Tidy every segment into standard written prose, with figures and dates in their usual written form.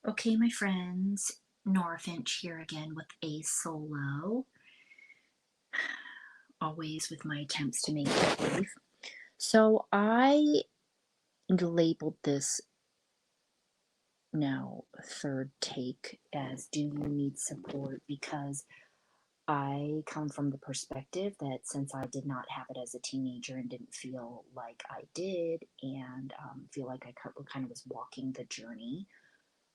Okay, my friends, Nora Finch here again with a solo, always with my attempts to make it brief. So I labeled this now third take as do you need support, because I come from the perspective that since I did not have it as a teenager and didn't feel like I did, and feel like I kind of was walking the journey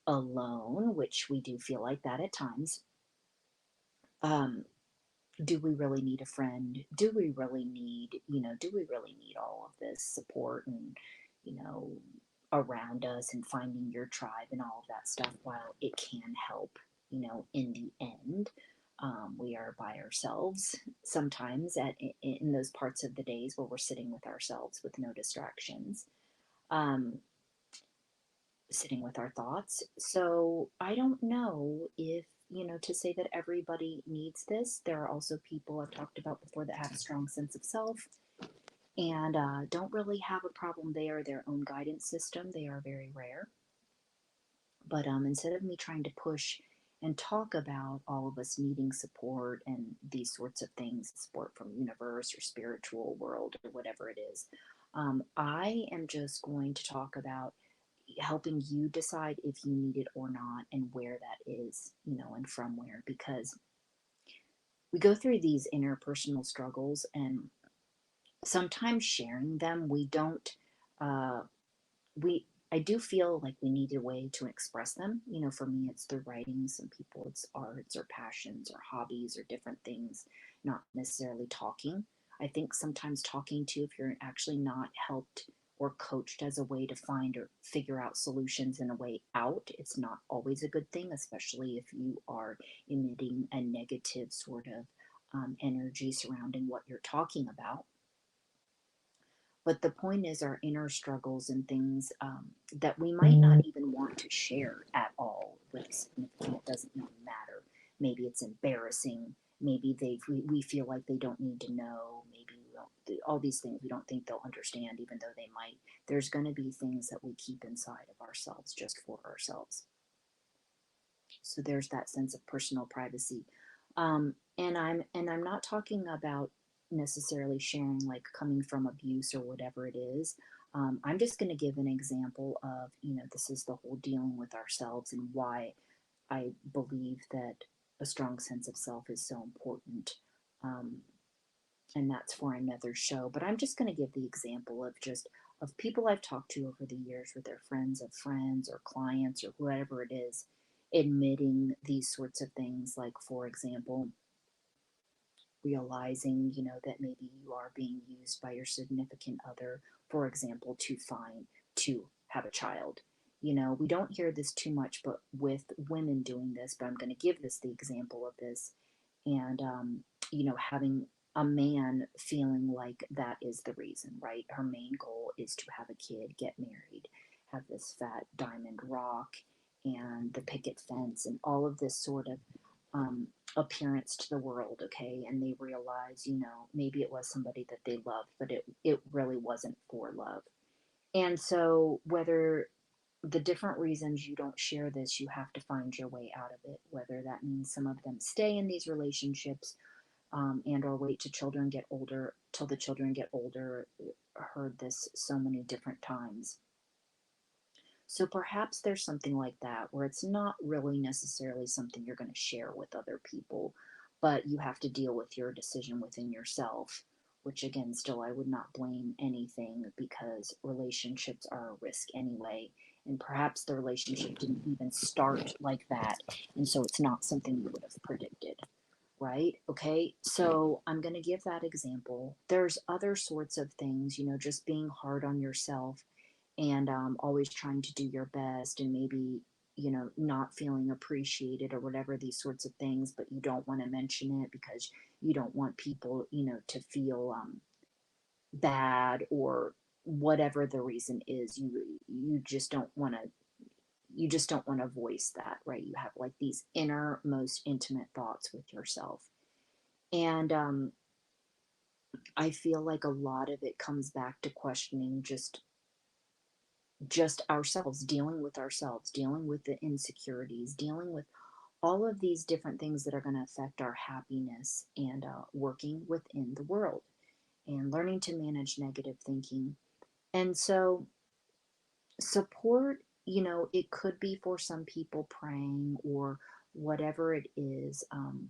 alone, which we do feel like that at times. Um, do we really need a friend? Do we really need, do we really need all of this support and, you know, around us and finding your tribe and all of that stuff? While it can help, in the end, we are by ourselves sometimes in those parts of the days where we're sitting with ourselves with no distractions. Um, Sitting with our thoughts. So I don't know if, to say that everybody needs this. There are also people I've talked about before that have a strong sense of self and don't really have a problem. They are their own guidance system. They are very rare. But instead of me trying to push and talk about all of us needing support and these sorts of things, support from universe or spiritual world or whatever it is, I am just going to talk about helping you decide if you need it or not and where that is, and from where, because we go through these interpersonal struggles and sometimes sharing them, we don't, uh, we, I do feel like we need a way to express them. For me, it's through writing. Some people, it's arts or passions or hobbies or different things, not necessarily talking. I think sometimes talking to, if you're actually not helped or coached as a way to find or figure out solutions and a way out, it's not always a good thing, especially if you are emitting a negative sort of energy surrounding what you're talking about. But the point is, our inner struggles and things that we might not even want to share at all with significant, it doesn't even matter. Maybe it's embarrassing. Maybe we feel like they don't need to know. Maybe we don't, all these things we don't think they'll understand, even though they might. There's going to be things that we keep inside of ourselves just for ourselves. So there's that sense of personal privacy. And I'm not talking about necessarily sharing like coming from abuse or whatever it is. I'm just going to give an example of, this is the whole dealing with ourselves and why I believe that a strong sense of self is so important. Um, and that's for another show. But I'm just going to give the example of just of people I've talked to over the years, with their friends of friends or clients or whoever it is, admitting these sorts of things. Like, for example, realizing, that maybe you are being used by your significant other, for example, to have a child. We don't hear this too much, but with women doing this, but I'm going to give this the example of this. And, having a man feeling like that is the reason, right? Her main goal is to have a kid, get married, have this fat diamond rock and the picket fence and all of this sort of appearance to the world, okay? And they realize, maybe it was somebody that they loved, but it really wasn't for love. And so, whether the different reasons you don't share this, you have to find your way out of it. Whether that means some of them stay in these relationships, and or wait till children get older, till the children get older. Heard this so many different times. So perhaps there's something like that where it's not really necessarily something you're going to share with other people, but you have to deal with your decision within yourself, which again, still, I would not blame anything, because relationships are a risk anyway. And perhaps the relationship didn't even start like that. And so it's not something you would have predicted. Right? Okay. So I'm going to give that example. There's other sorts of things, just being hard on yourself and always trying to do your best and maybe, not feeling appreciated or whatever, these sorts of things, but you don't want to mention it because you don't want people, to feel bad or whatever the reason is. You just don't want to. You just don't want to voice that, right? You have like these inner, most intimate thoughts with yourself. And I feel like a lot of it comes back to questioning just just ourselves, dealing with the insecurities, dealing with all of these different things that are going to affect our happiness, and working within the world and learning to manage negative thinking. And so, support, it could be for some people praying or whatever it is.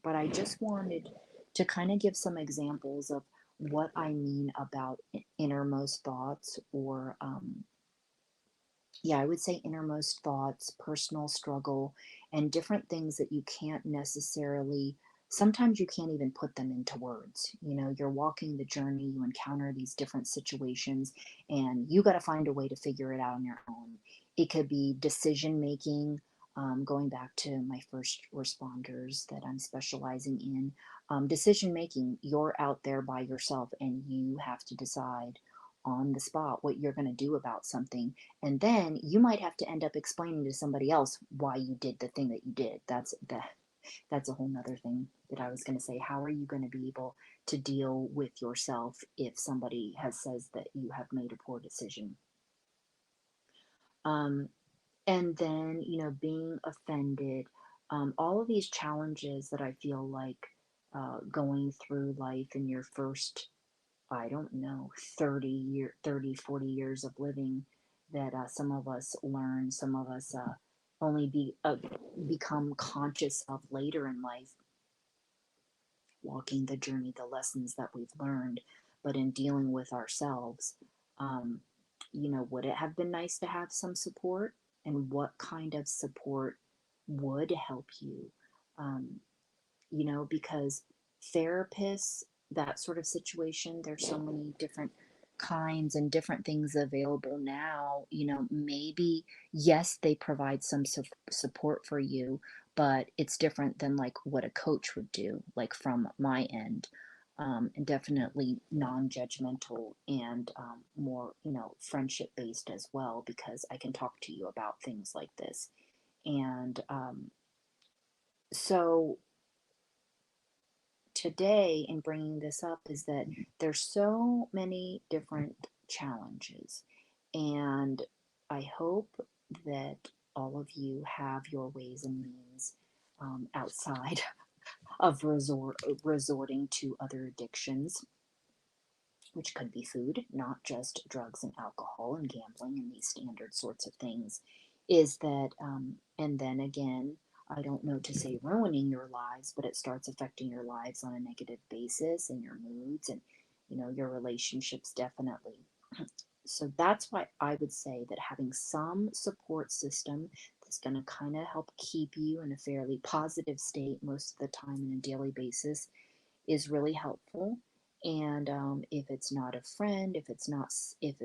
But I just wanted to kind of give some examples of what I mean about innermost thoughts, or yeah, I would say innermost thoughts, personal struggle, and different things that you can't necessarily, sometimes you can't even put them into words. You're walking the journey, you encounter these different situations, and you got to find a way to figure it out on your own. It could be decision making, going back to my first responders that I'm specializing in. Decision making, you're out there by yourself and you have to decide on the spot what you're going to do about something, and then you might have to end up explaining to somebody else why you did the thing that you did. That's a whole nother thing that I was going to say. How are you going to be able to deal with yourself if somebody has says that you have made a poor decision? um, and then, being offended, all of these challenges that I feel like going through life in your first, I don't know, 30, 40 years of living, that some of us learn, some of us only become conscious of later in life, walking the journey, the lessons that we've learned. But in dealing with ourselves, um, would it have been nice to have some support? And what kind of support would help you? Um, because therapists, that sort of situation, there's so many different kinds and different things available now. Maybe, yes, they provide some support for you, but it's different than like what a coach would do, like from my end. And definitely non-judgmental, and more, friendship based as well, because I can talk to you about things like this. And so today, in bringing this up, is that there's so many different challenges, and I hope that all of you have your ways and means, outside of resorting to other addictions, which could be food, not just drugs and alcohol and gambling and these standard sorts of things. Is that, and then again, I don't know to say ruining your lives, but it starts affecting your lives on a negative basis, and your moods, and your relationships, definitely. So that's why I would say that having some support system that's going to kind of help keep you in a fairly positive state most of the time on a daily basis is really helpful. And if it's not a friend, if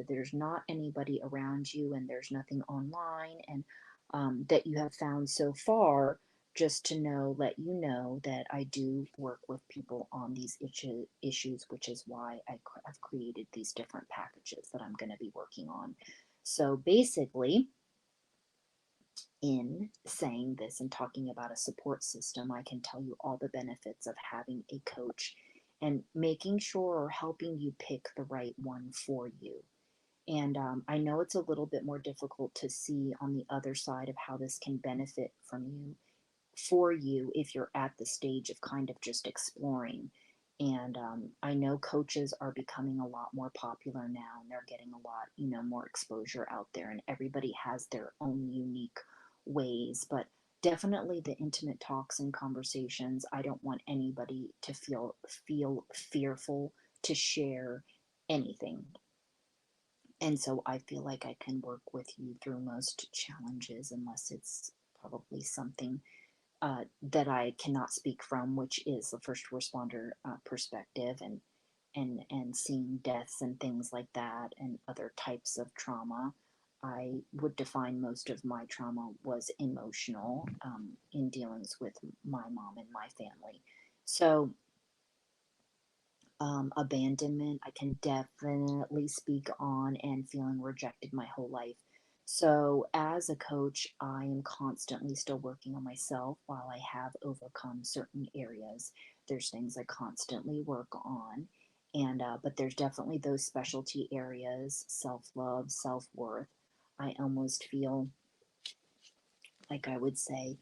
there's not anybody around you, and there's nothing online, and that you have found so far, just to let you know that I do work with people on these issues, which is why I've created these different packages that I'm going to be working on. So basically, in saying this and talking about a support system, I can tell you all the benefits of having a coach and making sure, or helping you pick the right one for you. And I know it's a little bit more difficult to see on the other side of how this can benefit from you for you if you're at the stage of kind of just exploring. And I know coaches are becoming a lot more popular now, and they're getting a lot, more exposure out there, and everybody has their own unique ways. But definitely the intimate talks and conversations, I don't want anybody to feel fearful to share anything. And so I feel like I can work with you through most challenges, unless it's probably something that I cannot speak from, which is the first responder perspective, and seeing deaths and things like that, and other types of trauma. I would define most of my trauma was emotional, in dealings with my mom and my family. So abandonment, I can definitely speak on, and feeling rejected my whole life. So, as a coach, I am constantly still working on myself while I have overcome certain areas. There's things I constantly work on, and but there's definitely those specialty areas: self love, self worth. I almost feel like I would say,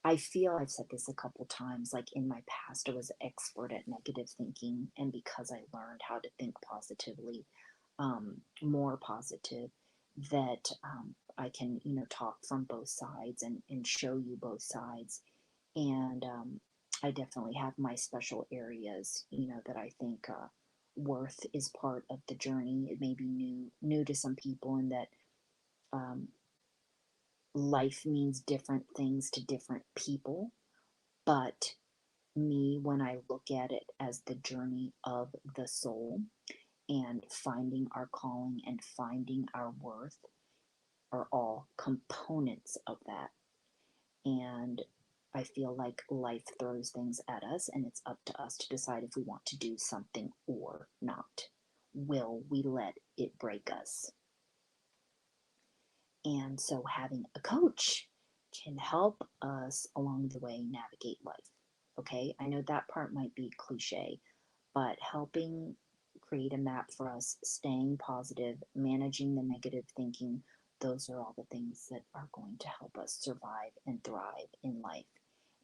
I feel I've said this a couple times, like in my past, I was an expert at negative thinking. And because I learned how to think positively, more positive, that I can, talk from both sides and show you both sides. And I definitely have my special areas, that I think worth is part of the journey. It may be new to some people, in that um, life means different things to different people. But me, when I look at it as the journey of the soul and finding our calling and finding our worth, are all components of that. And I feel like life throws things at us, and it's up to us to decide if we want to do something or not. Will we let it break us? And so having a coach can help us along the way navigate life. Okay, I know that part might be cliche, but helping create a map for us, staying positive, managing the negative thinking, those are all the things that are going to help us survive and thrive in life.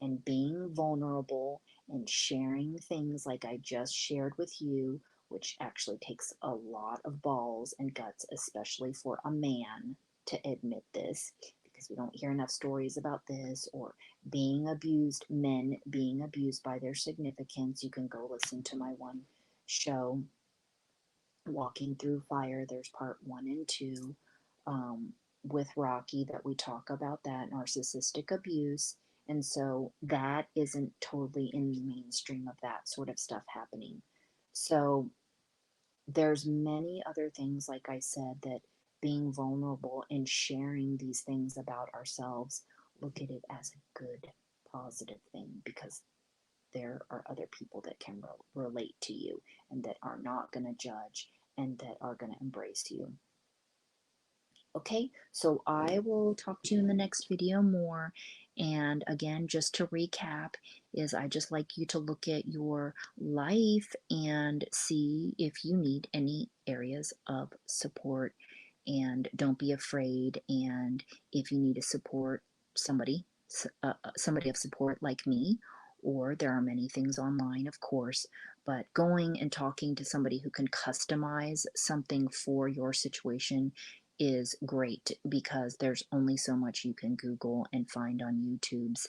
And being vulnerable and sharing things like I just shared with you, which actually takes a lot of balls and guts, especially for a man to admit this, because we don't hear enough stories about this, or being abused, men being abused by their significance. You can go listen to my one show, Walking Through Fire. There's part 1 and 2 with Rocky, that we talk about that narcissistic abuse. And so that isn't totally in the mainstream of that sort of stuff happening. So there's many other things, like I said, that being vulnerable and sharing these things about ourselves, look at it as a good, positive thing, because there are other people that can relate to you, and that are not going to judge, and that are going to embrace you. Okay, so I will talk to you in the next video more. And again, just to recap, is I just like you to look at your life and see if you need any areas of support, and don't be afraid. And if you need to support somebody, somebody of support like me, or there are many things online, of course, but going and talking to somebody who can customize something for your situation is great, because there's only so much you can Google and find on YouTube's.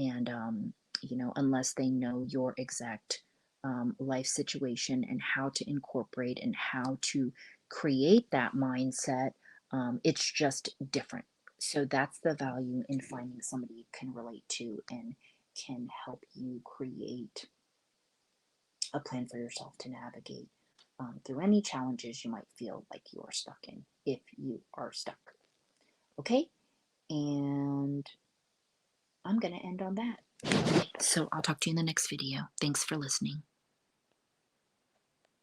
And, unless they know your exact life situation and how to incorporate and how to create that mindset, it's just different. So that's the value in finding somebody you can relate to and can help you create a plan for yourself to navigate through any challenges you might feel like you are stuck in, if you are stuck. Okay, and I'm going to end on that. So I'll talk to you in the next video. Thanks for listening.